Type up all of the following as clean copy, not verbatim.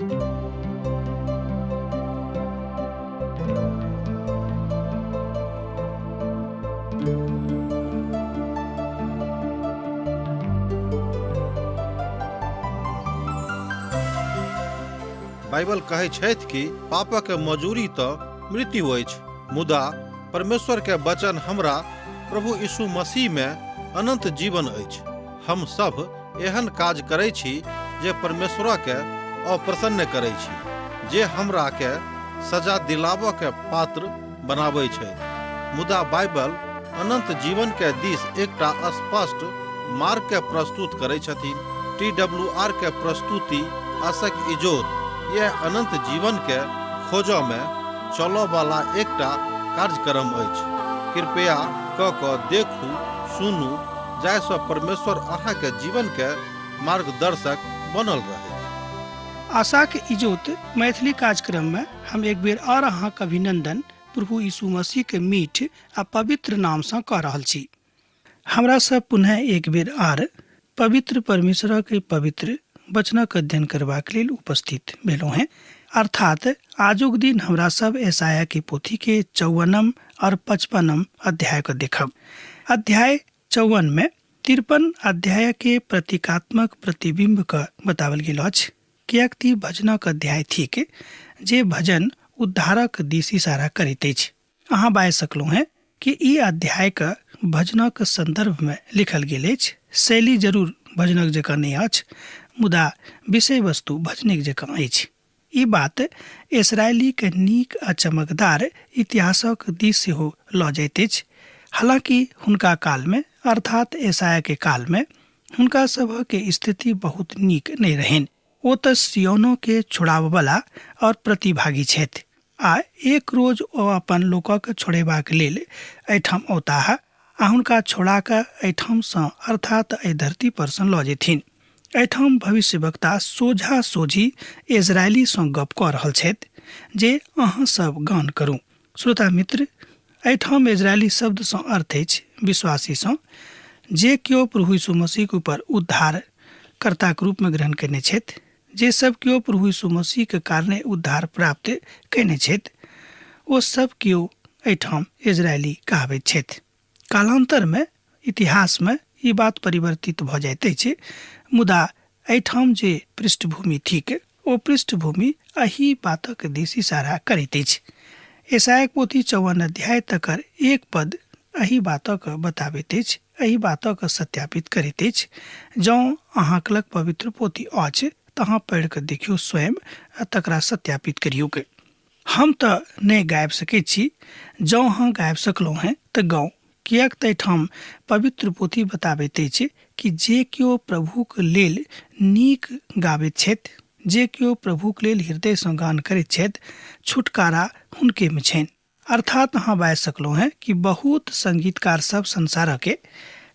Bible कहै छथि कि पापक मजूरी तऽ मृत्यु अछि, मुदा परमेश्वर के वचन हमरा प्रभु यीशु मसीह में अनंत जीवन अछि। हम सब एहन काज करै छी जे परमेश्वर के अप्रसन्न करै छी, जे हमरा के सजा दिलाबऽ के पात्र बनाबै छै। मुदा बाइबल अनंत जीवन के दिस एकटा स्पष्ट मार्ग के प्रस्तुत करै छथिन। TWR के प्रस्तुति आशक इजोत यह अनंत जीवन के खोजो में चलो वाला एकटा कार्यक्रम अछि। कृपया क देखू, सुनू, जाहिसँ परमेश्वर अहाँ के जीवन के मार्गदर्शक बनल रहे। आशा के इजोत मैथिली कार्यक्रम में हम एक बेर और अहाँक अभिनंदन प्रभु यीशु मसीह के मीठ आ पवित्र नाम से कह रहल छी। हमरा सब पुनः एक बेर आर पवित्र परमेश्वर के पवित्र वचनक अध्ययन करबाक लेल उपस्थित भेलहुँ हैं। अर्थात आजुक दिन हमरा सब यशायाह के पोथी के 54 और 55 अध्याय को देखब। अध्याय 54 में 53 अध्याय के प्रतीकात्मक प्रतिबिंब का बतावल गेल अछि। कियाक कि भजनक अध्याय थिक जे भजन उद्धारक दिस इशारा करैत अछि। अहाँ बाजि सकलहुँ हैं कि ई अध्याय का भजनक संदर्भ में लिखल गेल अछि। शैली जरूर भजनक जकाँ नहीं अछि, मुदा विषय वस्तु भजनिक जकाँ अछि। ई बात इस्राएली के नीक आ चमकदार इतिहासक दिस सेहो लऽ जाइत अछि। हालांकि हुनका काल में अर्थात यशायाह के काल में हुनका सभ के स्थिति बहुत नीक नहीं रहनि। ओ तऽ सियोनो के छुड़ाबवला और प्रतिभागी छथि आ एक रोज ओ अपन लोकक छोड़ेबाक लेल एहिठाम औताह आ हुनका छोड़ा कऽ एहिठाम सँ अर्थात एहि धरती पर सँ लऽ जेथिन। एहिठाम भविष्यवक्ता सोझा सोझी इजरायली सँ गप कऽ रहल छथि जे अहाँ सब गान करू। श्रोता मित्र, एहिठाम इजरायली शब्द सँ अर्थ अछि विश्वासी सँ, जे केओ प्रभु यीशु मसीह के ऊपर उद्धार कर्ता के रूप में ग्रहण करने छथि, जे सब केओ प्रभु यीशु मसीह के कारणे उद्धार प्राप्त कयने छथि, ओ सब केओ एहिठाम इजरायली कहाबैत छथि। कालांतर में इतिहास में ई बात परिवर्तित भऽ जाइत अछि, मुदा एहिठाम जे पृष्ठभूमि थिक ओ पृष्ठभूमि एही बातक दिस इशारा करैत अछि। यशायाह पोथी 54 अध्याय तकर एक पद एही बातक बताबैत अछि, एही बातक सत्यापित करैत अछि। जँ अहाँक लग पवित्र पोथी अछि तऽ अहाँ पढ़ि कऽ देखियौ स्वयं आ तकरा सत्यापित करियौ के। हम तऽ नहि गाबि सकैत छी, जँ अहाँ गाबि सकलहुँ हैं तऽ गाउ। कियाक तऽ एहिठाम पवित्र पोथी बताबैत अछि कि जे केओ प्रभुक लेल नीक गाबैत छथि, जे केओ प्रभुक लेल हृदय सँ गान करैत छथि, छुटकारा हुनके में छनि। अर्थात अहाँ बाजि सकलहुँ हैं कि बहुत संगीतकार सब संसार के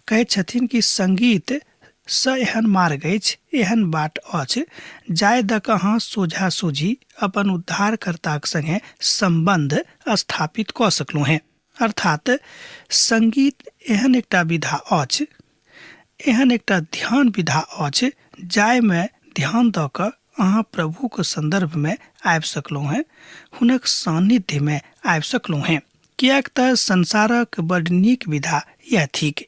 कहैत छथिन कि संगीत सँ एहन मार्ग अछि, एहन बाट अछि जाय दऽ कऽ अहाँ सोझा सोझी अपन उद्धारकर्ताक संगे संबंध स्थापित कऽ सकलहुँ हैं। अर्थात संगीत एहन एकटा विधा अछि, एहन एकटा ध्यान विधा अछि जाय में ध्यान दऽ कऽ अहाँ प्रभु के संदर्भ में आबि सकलहुँ हैं, हुनक सानिध्य में आबि सकलहुँ हैं। कियाक तऽ संसारक बड़ नीक विधा यह थिक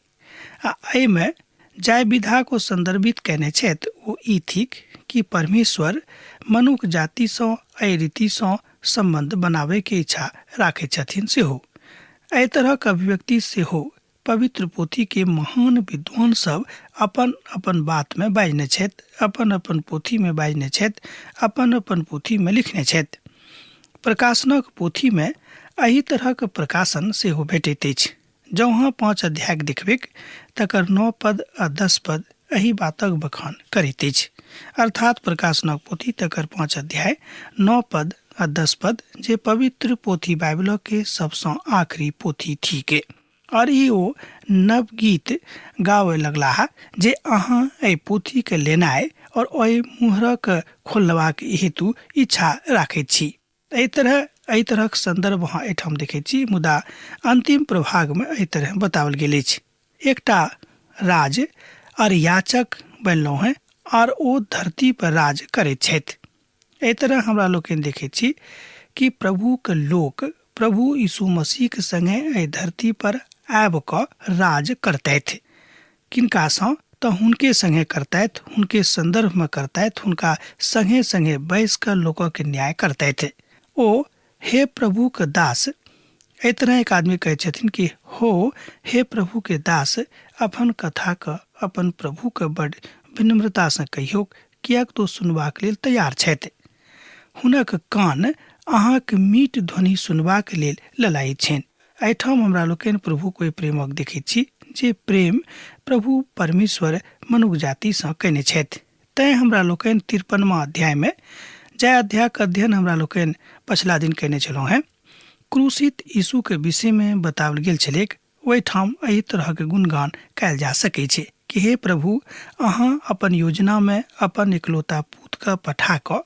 आ एहि में जाय विधा को संदर्भित कयने छथि ओ ई थिक कि परमेश्वर मनुष्य जाति सँ एहि रीति सँ संबंध बनाबै के इच्छा राखैत छथिन सेहो। एहि तरहक अभिव्यक्ति सेहो पवित्र पोथी के महान विद्वान सब अपन अपन बात में बाजने छथि, अपन अपन पोथी में बाजने छथि, अपन अपन पोथी में लिखने छथि। प्रकाशनक पोथी में एही तरहक प्रकाशन सेहो भेटैत अछि। जँ अहाँ 5 अध्याय देखबै तकर 9 पद आ 10 पद एही बातक बखान करैत अछि। अर्थात प्रकाशनक पोथी तकर 5 अध्याय 9 पद आ 10 पद जे पवित्र पोथी बाइबल के सबसँ आखिरी पोथी थिके। और ई ओ नव गीत गावे लगलाह जे अहाँ एहि पोथी के लेनाइ और ओहि मुहरक खोलबाक हेतु इच्छा राखैत छी। एहि तरहक संदर्भ अहाँ एहिठाम देखैत छी, मुदा अंतिम प्रभाग में एहि तरह बताओल गेल अछि। एकटा राज और याचक बनलहुँ हैं और ओ धरती पर राज करैत छथि। एहि तरह हमरा लोकनि देखै छी कि प्रभुके लोक प्रभु यीशु मसीहके संगे एहि धरती पर आबि कऽ राज करतथि। किनकासँ तऽ हुनके संगे करतथि, हुनके संदर्भमे करतथि, हुनका संगे संगे बैस कऽ लोकके न्याय करतथि। ओ हे प्रभु के दास, एहि तरह एक आदमी कहै छथिन कि हो हे प्रभु के दास, अपन कथाके अपन प्रभुके बड़ विनम्रतासँ कहियौ, किएक तो सुनबाक लेल तैयार छथि। हुनक कान अहाँके मीठ ध्वनि सुनबाक लेल ललायित छनि। एहिठाम हमरा लोकनि प्रभु कोई प्रेमक देखैत छी जे प्रेम प्रभु परमेश्वर मनुष्य जातिसँ कयने छथि। तैँ हमरा लोकनि 53वां अध्यायमे जाहि अध्यायके अध्ययन हमरा लोकनि पछिला दिन कयने छलहुँ हेँ, क्रूसित यीशुके विषयमे बताओल गेल छलैक। ओहिठाम एहि तरहके गुणगान कयल जा सकैत छै कि हे प्रभु, अहाँ अपन योजनामे अपन इकलौता पुत्रके पठा कऽ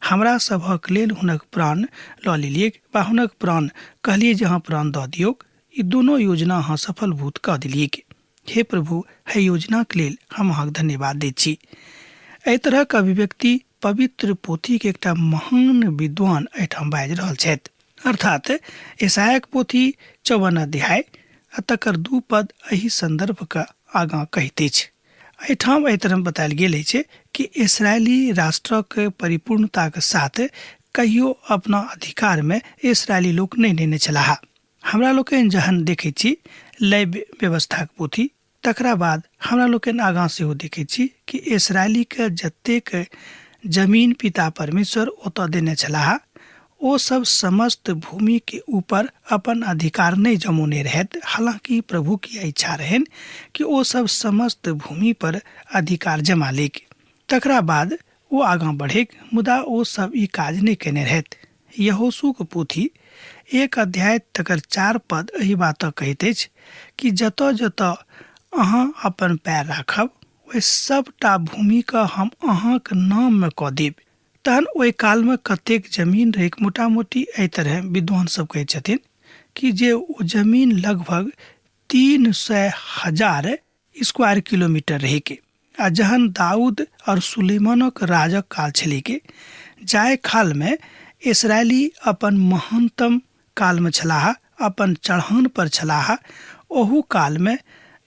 हमरा सभक लेल हुनक प्राण लऽ लेलियै, वा हुनक प्राण कहलियै जे अहाँ प्राण दऽ दियौ। ई दुनू योजना अहाँ सफलभूत कऽ देलियै। हे प्रभु, है योजनाके लेल हम अहाँके धन्यवाद दैत छी। एहि तरहक अभिव्यक्ति पवित्र पोथीके एकटा महान विद्वान एहिठाम बाजि रहल छथि, अर्थात यशायाक पोथी 54 अध्याय आ तकर 2 पद एहि संदर्भके आगाँ कहैत अछि। एहिठाम एहि तरह बतायल गेल अछि कि इस्राएली राष्ट्रक परिपूर्णताके साथ कहियो अपना अधिकारमे इस्राएली लोक नहि लेने छलाह। हमरा लोकनि जहन देखैत छी लय व्यवस्थाक पोथी, तकरा बाद हमरा लोकनि आगाँ सेहो देखैत छी कि इस्राएलीके जतेक जमीन पिता परमेश्वर ओतऽ देने छलाह, ओ सब समस्त भूमि के ऊपर अपन अधिकार नहीं जमौने रहत। हालांकि प्रभु की इच्छा रहन कि ओ सब समस्त भूमि पर अधिकार जमा लेक। तकरा बाद वो आगाँ बढ़ेक, मुदा ओ सब ई काज नहीं केने रहत। यहोशूक पोथी 1 अध्याय तकर 4 पद एहि बात कहैत अछि कि जतऽ जतऽ अहाँ अपन पैर राखब, ओहि सबटा भूमिके हम अहाँके नाममे कऽ देब। तहन ओहि कालमे कतेक जमीन रहै, मोटा मोटी एहि तरह विद्वान सब कहै छथिन कि जे ओ जमीन लगभग 300,000 स्क्वायर किलोमीटर रहै के। आ जहन दाऊद और सुलेमानक राजक काल छलै के, जाय काल में इसराइली अपन महानतम काल में छलाह, अपन चढ़ान पर छलाह, ओहू काल में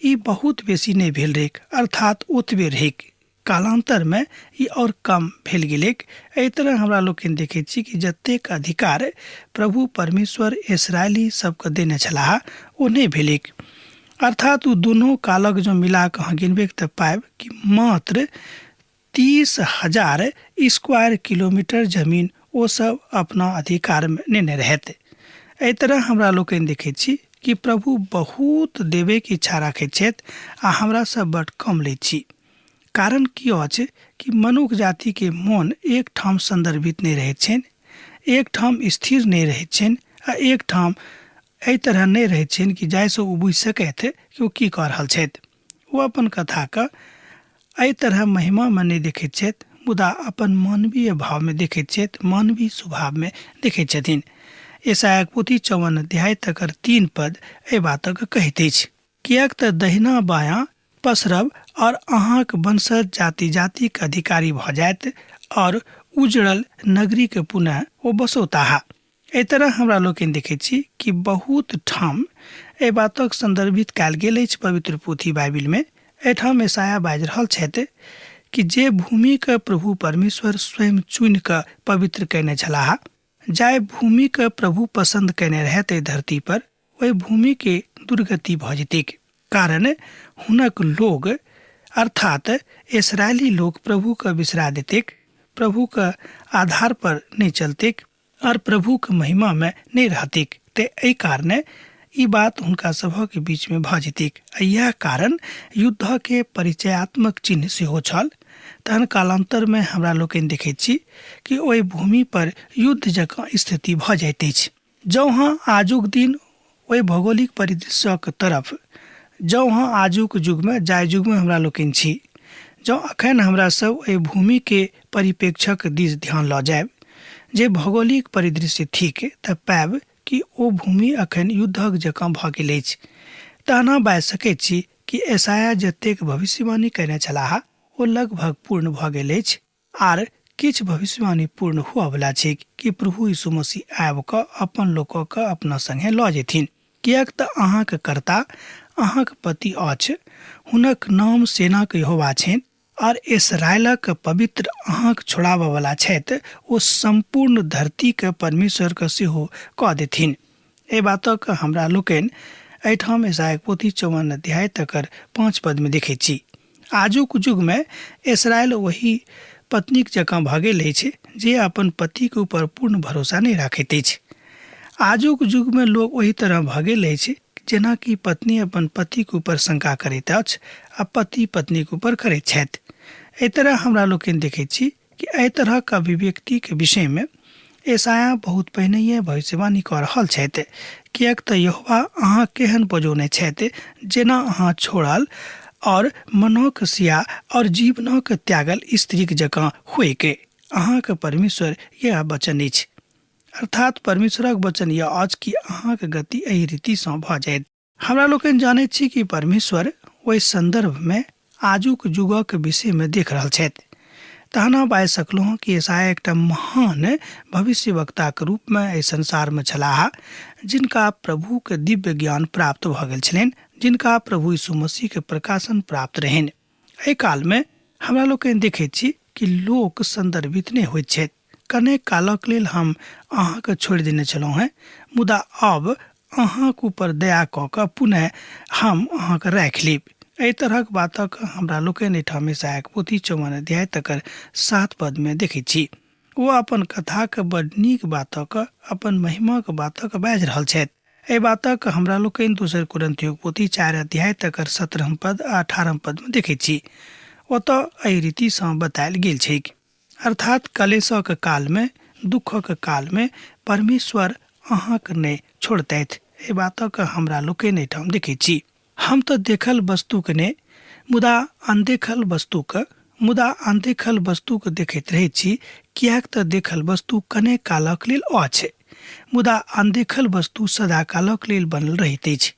ई बहुत बेसी नहीं भेल रहैक, अर्थात ओतबे रहैक। कालांतर में ई और कम भेल गेलैक। एहि तरह हमरा लोकनि देखैत छी कि जतेक अधिकार प्रभु परमेश्वर इसराइली सबके देने छलाह ओ नहीं भेलैक। अर्थात ओ दोनों कालक जो मिला कऽ अहाँ गिनबै तऽ पाएब कि मात्र 30,000 स्क्वायर किलोमीटर जमीन ओ सब अपना अधिकार में नेने रहत। एहि तरह हमरा लोकनि देखैत छी कि प्रभु बहुत देवे के इच्छा राखैत छथि आ हमरा सब बड कम लैत छी। कारण की अछि कि मनुष्य जाति के मन एक ठाम संदर्भित नहीं रहैत छनि, एक ठाम स्थिर नहीं रहैत छनि, आ एक ठाम एहि तरह नहीं रहैत छनि कि जाहिसँ ओ बुझि सकथि कि ओ की कऽ रहल छथि। ओ अपन कथाके एहि तरह महिमामे नहीं देखैत छथि, मुदा अपन मानवीय भावमे देखैत छथि, मानवीय स्वभावमे देखैत छथिन। यशायाक पोथी 54 अध्याय तकर 3 पद एहि बातक कहैत अछि, किएक तऽ दहिना बायाँ पसरब और अहाँक वंशज जाति जाति के अधिकारी भ जायत और उजड़ल नगरी के पुनः ओ बसौताह। एहि तरह हमरा लोकनि देखैत छी कि बहुत ठाम एहि बातक संदर्भित कयल गेल अछि पवित्र पोथी बाइबिल में। एहिठाम यशाया बाजि रहल छथि कि जे भूमि के प्रभु परमेश्वर स्वयं चुनि कऽ पवित्र कयने छलाह, जाहि भूमि के प्रभु पसंद कयने रहत धरती पर, ओहि भूमि के दुर्गति भ जेतैक। कारण हुनक लोग अर्थात इस्राएली लोग प्रभु का बिसरा देतेक, प्रभु का आधार पर नहीं चलतेक और प्रभु के महिमा में नहीं रहतेक। ते एहि कारणे ई बात हुनका सभक बीच में भ जेतैक। यह कारण युद्ध के परिचयात्मक चिन्ह सेहो छल। तहन कालांतर में हमरा लोकनि देखैत छी कि ओहि भूमि पर युद्ध जकाँ स्थिति भ जाइत अछि। जँ हाँ आजुक दिन ओहि भौगोलिक परिदृश्यक तरफ, जँ हाँ आजुक युग में जाहि युग में हमरा लोकनि छी, जँ अखन हमरा सब एहि भूमि के परिप्रेक्ष्यक दिस ध्यान लऽ जायब, जे भौगोलिक परिदृश्य थिक, तऽ पाएब कि ओ भूमि अखन युद्धक जकाँ भऽ गेल अछि। तहना बाजि सकैत छी कि यशाया जतेक भविष्यवाणी कयने छलाह ओ लगभग पूर्ण भऽ गेल अछि। आर किछ भविष्यवाणी पूर्ण हुआ वाला छै कि प्रभु यीशु मसीह आबि कऽ अपन लोकक के अपना संगे लऽ जेथिन। किएक तऽ अहाँके कर्ता अहाँके पति अछि, हुनक नाम सेना के यहोवा छनि और इसराइलक पवित्र अहाँक छोड़ाबऽ वाला छथि। ओ संपूर्ण धरती के परमेश्वर के सेहो कह देथिन। ए बातक हमरा लोकनि एहिठाम ईसायाक पोथी 54 अध्याय तकर 5 पद में देखै छी। आजुक युग में इसराइल वही पत्नीक जकाँ भऽ गेल अछि जे अपन पति के ऊपर पूर्ण भरोसा नहीं राखैत अछि। आजुक युग में लोग वही तरह भऽ गेल अछि जेना कि पत्नी अपन पति के ऊपर शंका करैत अछि आ पति पत्नी के ऊपर करैत छथि। एहि तरह हमरा लोकनि देखैत छी कि एहि तरह के अभिव्यक्ति के विषय में ईसाया बहुत पहिनहिए भविष्यवाणी कऽ रहल छथि। किएक तऽ यहोवा अहाँ केहन बजौने छथि जेना अहाँ छोड़ल और मनोक सिया और जीवनक त्यागल स्त्रीक जकाँ हुए के अहाँके परमेश्वर यह वचन अछि। अर्थात परमेश्वरक वचन यह अछि कि अहाँके गति एहि रीति सँ भऽ जायत। हमरा लोकनि जानैत छी कि परमेश्वर ओहि संदर्भ में आजुक युगक विषय में देख रहल छथि। तहना बाजि सकलहुँ कि ईसाया एकटा महान भविष्यवक्ता के रूप में एहि संसार में छलाह, जिनका प्रभु के दिव्य ज्ञान प्राप्त भऽ गेल छलनि, जिनका प्रभु यीशु मसीह के प्रकाशन प्राप्त रहनि। एहि काल में हमरा लोकनि देखैत छी कि लोक संदर्भित नहि होइत छथि। कने कालक लेल हम अहाँके छोड़ि देने छलहुँ हैं, मुदा अब अहाँके ऊपर दया कऽ कऽ पुनः हम अहाँके राखि लेब। एहि तरहक बातक हमरा लोकनि एहिठाम ईसायाक पोथी 54 अध्याय तकर 7 पद में देखैत छी। ओ अपन कथा के बड़ नीक बातक, अपन महिमा के बातक बाजि रहल छथि। एहि बातक हमरा लोकनि 2 कुरिन्थियों पोथी 4 अध्याय तकर 17 पद आ 18 पद में देखैत छी। ओतऽ एहि रीति सँ बतायल गेल छै, अर्थात कलेशक काल में, दुखक काल में परमेश्वर अहाँके नहि छोड़तैथ। एहि बातक हमरा लोकनि एहिठाम देखैत छी। हम तऽ देखल वस्तु के नहि, मुदा अनदेखल वस्तु के देखैत रहैत छी। किएक तऽ देखल वस्तु कने कालक लेल अछि, मुदा अनदेखल वस्तु सदा कालक लेल बनल रहैत अछि।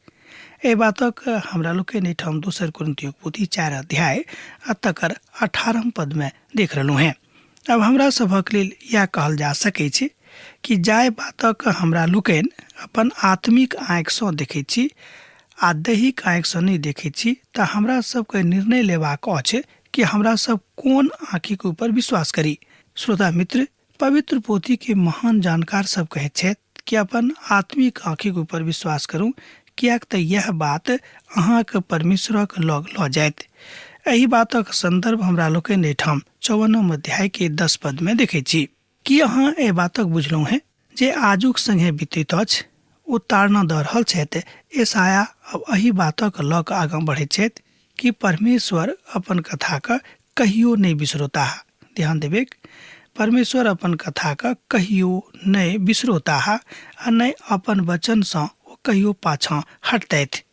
एहि बातक हमरा लोकनि एहिठाम 2 कुरिन्थियों पोथी 4 अध्याय आ तकर 18 पद में देख रहलहुँ हैं। अब हमरा सभक लेल यह कहल जा सकै छै कि जाय बातक हमरा लोकनि अपन आत्मिक आँखि सँ देखैत छी आ दैहिक आँखि सँ नहि देखैत छी, तऽ हमरा सबके निर्णय लेबाक अछि कि हमरा सब कोन आँखि के ऊपर विश्वास करी। श्रोता मित्र, पवित्र पोथी के महान जानकार सब कहैत छथि कि अपन आत्मिक आँखि के ऊपर विश्वास करूं, किएक तऽ यह बात अहाँके परमेश्वरक लग लऽ जायत। एहि बातक संदर्भ हमरा लोकनि एहिठाम 54 अध्याय के 10 पद में देखैत छी। कि अहाँ एहि बातक बुझलहुँ हैं जे आजुक संगे बीतैत अछि, ओ ताड़ना दऽ रहल छथि। ईसाया अब एहि बातक लऽ कऽ आगाँ बढ़ैत छथि कि परमेश्वर अपन कथा के कहियो नहीं बिसरोताह। ध्यान देबै, परमेश्वर अपन कथा के कहियो नहीं बिसरोताह आ नहीं अपन वचन सँ ओ कहियो पाछाँ हटतैथ।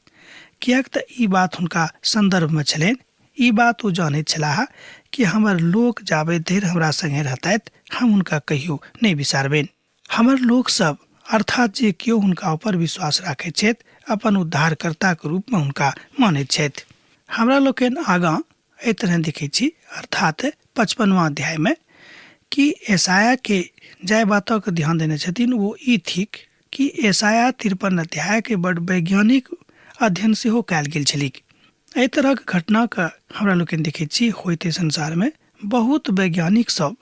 किएक तऽ ई बात हुनका संदर्भ में छलनि। ई बात ओ जानैत छलाह कि हमर लोक जाबे धरि हमरा संगे रहतैथ, हम हुनका कहियो नहीं बिसारबनि। हमर लोक सब अर्थात जे केओ हुनका ऊपर विश्वास राखैत छथि, अपन उद्धारकर्ता के रूप में हुनका मानैत छथि। हमरा लोकनि आगाँ एहि तरह देखैत छी, अर्थात 55वां अध्याय में कि ईसाया के जाय बातक ध्यान देने छथिन वो ई थिक कि ईसाया 53 अध्याय के बड़ वैज्ञानिक अध्ययन सेहो कयल गेल छलिक। एहि तरहक घटना के हमरा लोकनि देखैत छी होइते संसार में बहुत वैज्ञानिक सब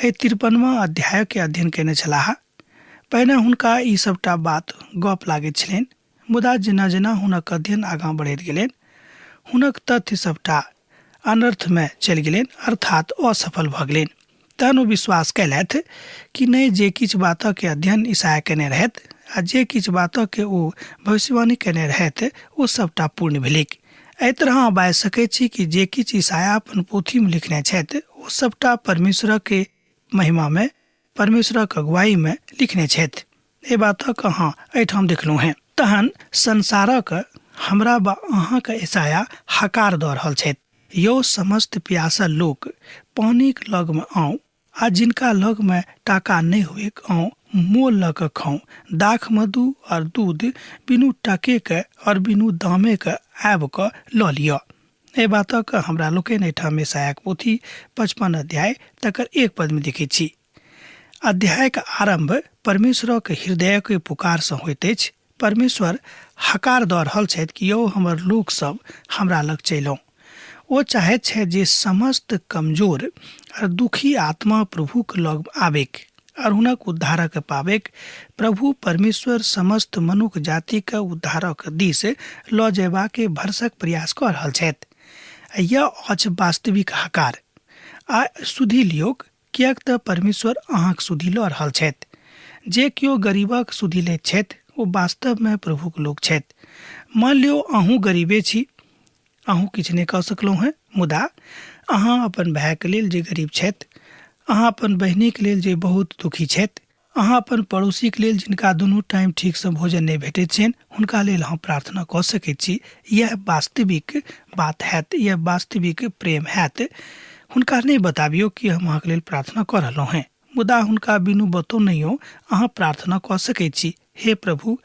एहि 53वां अध्याय के अध्ययन केने छलाह। पहिने हुनका ई सबटा बात गप लागैत छलनि, मुदा जेना जेना हुनक अध्ययन आगाँ बढ़ैत गेलनि, हुनक तथ्य सबटा अनर्थ में चलि गेलनि, अर्थात असफल भऽ गेलनि। तहन ओ विश्वास कयलथि कि नहि जे किछु बातक के अध्ययन ईसाया केने रहथि आ जे किछु बातक के ओ भविष्यवाणी केने रहथि, ओ सबटा पूर्ण भेलिक। एहि तरह बाजि सकैत छी कि जे किछु ईसाया अपन पोथी में लिखने छथि, ओ सबटा परमेश्वर के महिमा में, परमेश्वरक अगुवाई में लिखने छथि। एहि बातक अहाँ एहिठाम देखलहुँ हैं। तहन संसारक हमरा बा अहाँके ईसाया हकार दऽ रहल छथि। यो समस्त प्यासल लोक पानिक लग में आउ, आ जिनका लग में टाका नहीं हुए आउ, मोल लऽ कऽ खाऊ। दाख मधु और दूध बिनु टके के और बिनु दामे के आबि कऽ लऽ लिअ। ए बातक हमरा लोकन एठाम यशायाक पोथी 55 अध्याय तकर 1 पद में देखै छी। अध्याय का आरंभ परमेश्वर के हृदय के पुकार से होइत अछि। परमेश्वर हकार दऽ रहल छथि कि यौ हमर लोक सब हमरा लग चलौ। ओ चाहैत छै जे समस्त कमजोर और दुखी आत्मा प्रभु के लग आबेक और हुनक उद्धारक पाबेक। प्रभु परमेश्वर समस्त मनुष्य जाति के उद्धारक दिस लऽ जेबा के भरसक प्रयास कऽ रहल छथि। यह अछि वास्तविक हकार। आ सुधि लियोक, किएक तऽ परमेश्वर अहाँक सुधि लऽ रहल छथि। जे केओ गरीबक सुधि लैत छथि ओ वास्तव में प्रभुक लोक छथि। मान लियो अहूँ गरीबे छी, अहूँ किछु नहि कऽ सकलहुँ हैं, मुदा अहाँ अपन भाई के लेल जे गरीब छथि, अहाँ अपन बहिनी के लेल जे बहुत दुखी छथि, अहाँ अपन पड़ोसी के लेल जिनका दुनू टाइम ठीक से भोजन नहीं भेटैत छनि, हुनका लेल अहाँ प्रार्थना कऽ सकैत छी। यह वास्तविक बात हैत, यह वास्तविक प्रेम हैत। हुनका नहीं बताबियो कि हम अहाँके लेल प्रार्थना कऽ रहलहुँ हैं, मुदा हुनका बिनु बतौनहियो अहाँ प्रार्थना कऽ सकैत छी। हे प्रभु,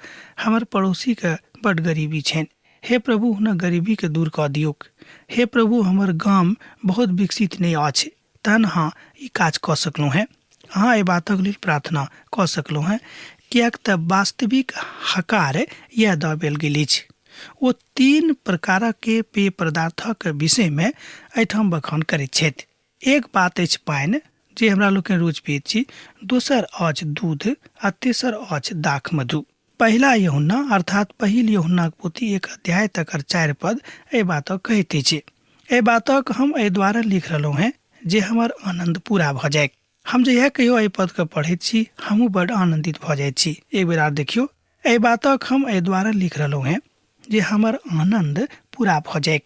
हमर पड़ोसी के बड गरीबी छनि, हे प्रभु हुनक गरीबी के दूर कऽ दियौक। हे प्रभु, हमर गाम बहुत विकसित नहीं अछि, तहन अहाँ ई काज कऽ सकलहुँ हैं। अहाँ एहि बातक लेल प्रार्थना कऽ सकलहुँ हैं, किएक तऽ वास्तविक हकार यह दऽ देल गेल अछि। ओ 3 प्रकारक के पेय पदार्थक विषय में एहिठाम बखान करैत छथि। एक बात अछि पानि, जे हमरा लोकनि रोज पियैत छी। दोसर अछि दूध आ तेसर अछि दाख मधु। पहिला यूहन्ना अर्थात पहिल यूहन्नाक पोथी 1 अध्याय तकर 4 पद एहि बातक कहैत अछि। एहि बातक हम एहि द्वारा लिख रहलहुँ हैं जे हमर आनंद पूरा भऽ जाए। हम जहिया कहियो एहि पद के पढ़ैत छी, हमहूँ बड आनंदित भऽ जाइत छी। एक बेर आर देखियो, एहि बातक हम एहि द्वारा लिख रहलहुँ हैं जे हमर आनंद पूरा भऽ जाए।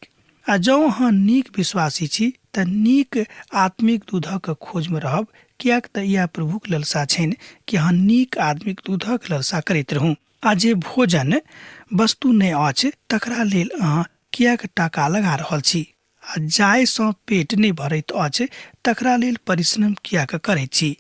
आ जँ अहाँ नीक विश्वासी छी तऽ नीक आत्मिक दूधक खोज में रहब, किएक तऽ यह प्रभुक ललसा छनि कि अहाँ नीक आत्मिक दूधक ललसा करैत रहू। आ जे भोजन वस्तु नहि अछि तकरा लेल अहाँ किएक टाका लगा रहल छी। आ जाय सँ पेट नहीं भरैत अछि तकरा लेल परिश्रम किएक करैत छी।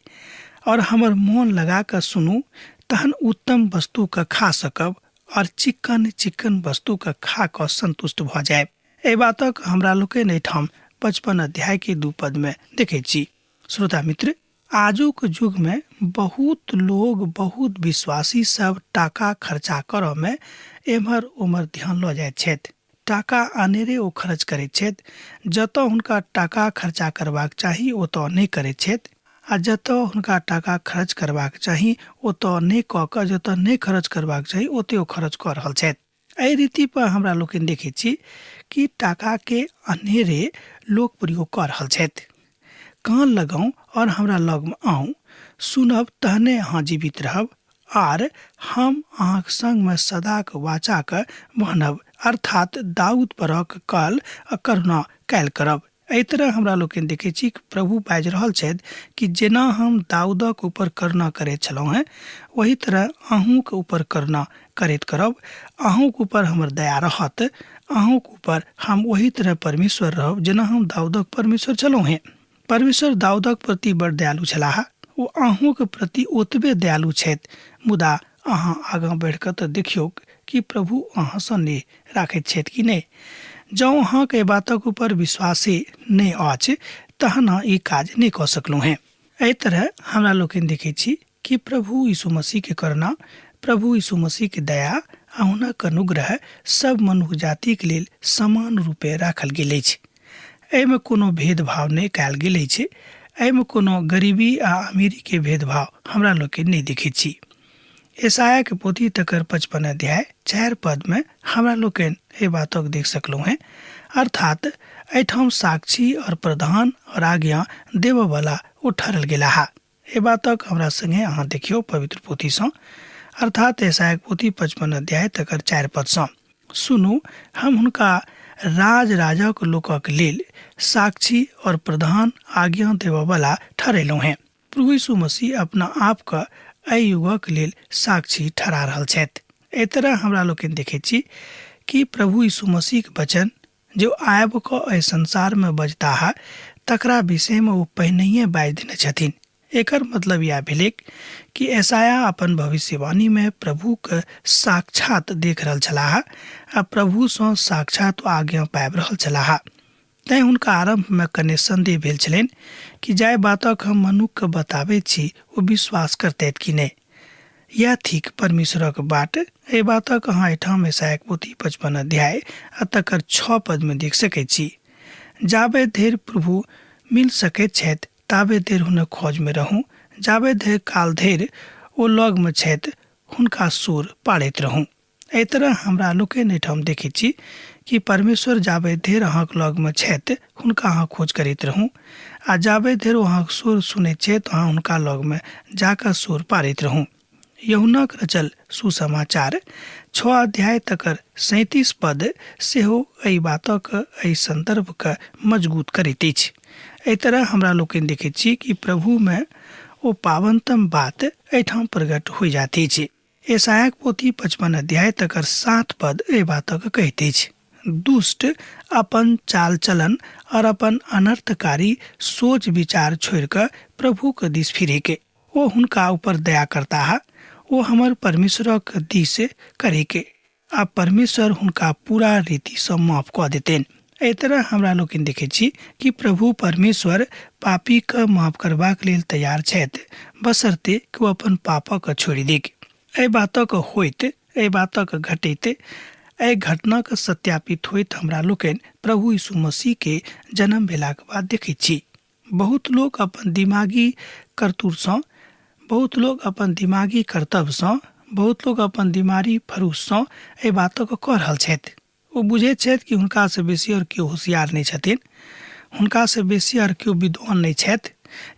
और हमर मोन लगा कऽ सुनू, तहन उत्तम वस्तु के खा सकब और चिक्कन चिक्कन वस्तु के खा कऽ संतुष्ट भऽ जायब। एहि बातक हमरा लोकनि एहिठाम 55 अध्याय के 2 पद में देखैत छी। श्रोता मित्र, आजुक युग में बहुत लोग, बहुत विश्वासी सब टाका खर्चा करऽ में एम्हर ओम्हर ध्यान लऽ जाइत छथि। टाका अनेरे ओ खर्च करैत छथि। जतऽ हुनका टाका खर्चा करबाक चाही ओतऽ नहि करैत छथि, आ जतऽ हुनका टाका खर्च करबाक चाही ओतऽ नहि कऽ कऽ जतऽ नहि खर्च करबाक चाही ओतऽ ओ खर्च कऽ रहल छथि। एहि रीति पर हमरा लोकनि देखैत छी कि टाका के अनेरे लोक प्रयोग कऽ रहल छथि। कान लगाऊ और हमरा लग में आऊ, सुनब तहने अहाँ जीवित रहब, आर हम अहाँक संग में सदाक वाचाक मानब, अर्थात दाऊद परक कल करुणा कैल करब। एहि तरह हमरा लोकनि देखैत छी कि प्रभु बाजि रहल छथि कि जेना हम दाऊदक ऊपर करुणा करैत छलहुँ हैं, वही तरह अहूँके ऊपर करुणा करैत करब। अहूँके ऊपर हमर दया रहत, अहूँके ऊपर हम वही तरह परमेश्वर रहब जेना हम दाऊदक परमेश्वर छलहुँ हैं। परमेश्वर दाऊदक प्रति बड़ दयालु छलाह, ओ अहूँके प्रति ओतबे दयालु छथि। मुदा अहाँ आगाँ बढ़ि कऽ तऽ देखियौ कि प्रभु अहाँ सँ नेह राखैत छथि कि नहि। जँ अहाँके एहि बातक ऊपर विश्वासे नहि अछि तहन अहाँ ई काज नहि कऽ सकलहुँ हैं। एहि तरह हमरा लोकनि देखैत छी कि प्रभु यीशु मसीह के करुणा, प्रभु यीशु मसीह के दया आ हुनक अनुग्रह सब मनुष्य जाति के लेल समान रूपे राखल गेल अछि। एहिमे कोनो भेदभाव नहि कयल गेल अछि। एहिमे कोनो गरीबी आ अमीरी के भेदभाव हमरा लोकनि नहि देखैत छी। यशाया के पोथी तकर 55 अध्याय 4 पद में हमरा लोकनि एहि बातक देख सकलहुँ हैं, अर्थात एहिठाम साक्षी और प्रधान और आज्ञा देबऽ वाला ओ ठहरल गेलाह। एहि बातक हमरा संगे अहाँ देखियौ पवित्र पोथी सँ, अर्थात यशाया के पोथी 55 अध्याय तकर 4 पद सँ। सुनू, हम हुनका राज राजक लोकक लेल साक्षी और प्रधान आज्ञा देबऽ वाला ठहरेलहुँ हैं। प्रभु यीशु मसीह अपना आप का एहि युगक लेल साक्षी ठहरा रहल छथि। एहि तरह हमरा लोकनि देखैत छी कि प्रभु यीशु मसीह के वचन जो आबि कऽ एहि संसार में बजताह तकरा विषय में ओ पहिनहिए बाजि देने छथिन। एकर मतलब यह भेलै कि यशाया अपन भविष्यवाणी में प्रभु के साक्षात देख रहल छलाह आ प्रभु सँ साक्षात आज्ञा पाबि रहल छलाह। तैं हुनका आरंभ में कने संदेह भेल छलनि कि जाय बातक हम मनुक्ख बताबै छी ओ विश्वास करतैथ कि नहि। यह थिक परमेश्वरक बाट। एहि बातक अहाँ एहिठाम यशायाह पोथी 55 अध्याय आ तकर 6 पद में देख सकैत छी। जाबे धरि प्रभु मिल सकैत छथि ताबे धरि हुनक खोज में रहू। जाबे धरि काल धरि ओ लग में छथि हुनका सुर पाड़ैत रहू। एहि तरह हमरा लोकनि एहिठाम देखैत छी कि परमेश्वर जाबे धरि अहाँक लग में छथि हुनका अहाँ खोज करैत रहू, आ जाबे धरि अहाँक सुर सुनैत छथि अहाँ हुनका लग में जाकर सुर पाड़ैत रहू। यूहन्नाक रचल सुसमाचार 6 अध्याय तकर 37 पद सेहो एहि बातक एहि संदर्भके मजबूत करैत अछि। एहि तरह हमरा लोकनि देखैत छी कि प्रभु में ओ पावनतम बात एहिठाम प्रकट हो जाइत अछि। यशायाह पोथी 55 अध्याय तकर 7 पद एहि बातक कहैत अछि, दुष्ट अपन चाल चलन और अपन अनर्थकारी सोच विचार छोड़ कर प्रभु के दिस फिरे के ओ हुनका ऊपर दया करता है। वो हमर परमेश्वरक दिस करे के आ परमेश्वर हुनका पूरा रीति से माफ कऽ देतेन। एहि तरह हमरा लोकनि देखैत छी कि प्रभु परमेश्वर पापी के माफ करबाक लेल तैयार छथि, बशर्ते कि ओ अपन पापक छोड़ि देक। एहि बातक होइत, एहि बातक घटैत, एहि घटनाक सत्यापित होइत हमरा लोकनि प्रभु यीशु मसीह के जन्म भेलाक बाद देखैत छी। बहुत लोग अपन दिमागी करतूत सँ, बहुत लोग अपन दिमागी कर्तव्य सँ, बहुत लोग अपन दिमागी फरूस सँ एहि बातक कऽ रहल छथि। ओ बुझैत छथि कि हुनका से बेसी और केओ होशियार नहि छथिन, हुनका से बेसी और केओ विद्वान नहि छथि,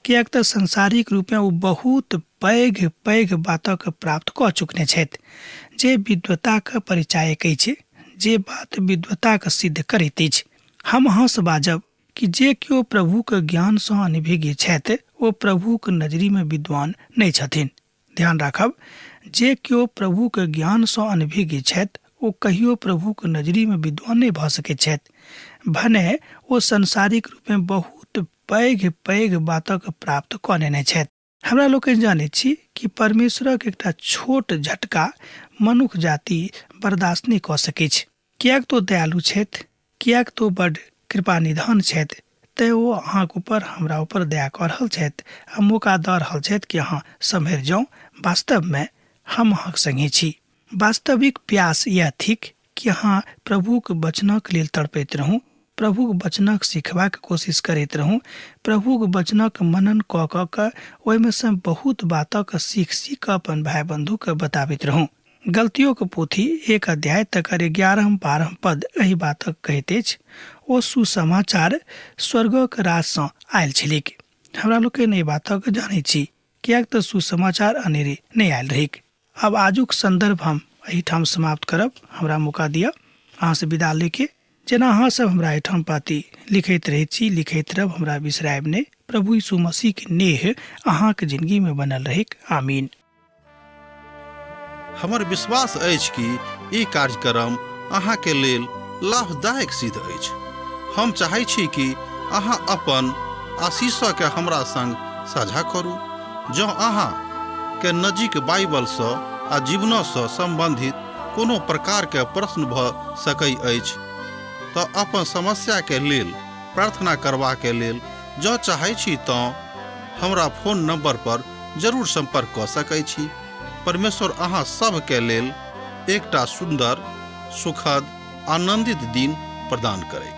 किएक तऽ संसारिक रूपे ओ बहुत पैघ पैघ बातक प्राप्त कऽ चुकने छथि जे विद्वताक परिचायक अछि, जे बात विद्वताक सिद्ध करैत अछि। हम अहाँ से बाजब कि जे केओ प्रभु के ज्ञान सँ अनभिज्ञ छथि ओ प्रभु के नजरी में विद्वान नहीं छथिन। ध्यान राखब, जे केओ प्रभु के ज्ञान सँ अनभिज्ञ छथि ओ कहियो प्रभु के नजरी में विद्वान नहीं भऽ सकैत छथि, भने ओ संसारिक रूप में बहुत पैघ पैघ बातक प्राप्त कऽ लेने छथि। हमरा लोकनि जानैत छी कि परमेश्वरक एकटा छोट झटका मनुष्य जाति बर्दाश्त नहीं कऽ सकैत छै, किएक तो दयालु छथि, किएक तो बड़ कृपा निधान छथि। तैं ओ अहाँक ऊपर हमरा ऊपर दया कऽ रहल छथि आ मौका दऽ रहल छथि कि अहाँ सम्हरि जाउ। वास्तव में हम अहाँक संगे छी। वास्तविक प्यास यह थिक कि अहाँ प्रभुक वचनक लेल तड़पैत रहू, प्रभुक वचनक सिखबाक कोशिश करैत रहू, प्रभुक वचनक मनन कऽ कऽ ओहिमे से बहुत बातक सीख सीख अपन भाई बंधु के बताबैत रहू। गलतियों के पोथी 1 अध्याय तकर 11-12 पद एहि बातक कहैत अछि, ओ सुसमाचार स्वर्गक राज सँ आयल छलिक। हमरा लोकनि एहि बातक जानैत छी, किएक तऽ सुसमाचार अनेरे नहीं आयल रहिक। अब आजुक संदर्भ हम एहिठाम समाप्त करब। हमरा मौका दिअ अहाँ से विदा लेके। जेना अहाँ सब हमरा एहिठाम पाती लिखैत रहैत छी, लिखैत रहब, हमरा बिसरायब नहि। प्रभु यीशु मसीह के नेह अहाँके जिंदगी में बनल रहिक। आमीन। हमर विश्वास अछि कि ई कार्यक्रम अहाँके लेल लाभदायक सिद्ध अछि। हम चाहै छी कि अहाँ अपन आशीषके हमरा संग साझा करू। जँ अहाँ के नजीक बाइबल सँ आ जीवन सँ संबंधित कोनो प्रकार के प्रश्न भऽ सकैत अछि तऽ अपन समस्या के लेल प्रार्थना करबा के लेल जँ चाहै छी तऽ हमरा फोन नंबर पर जरूर संपर्क कऽ सकैत छी। परमेश्वर अहाँ सब के लेल एकटा सुंदर, सुखद, आनंदित दिन प्रदान करे।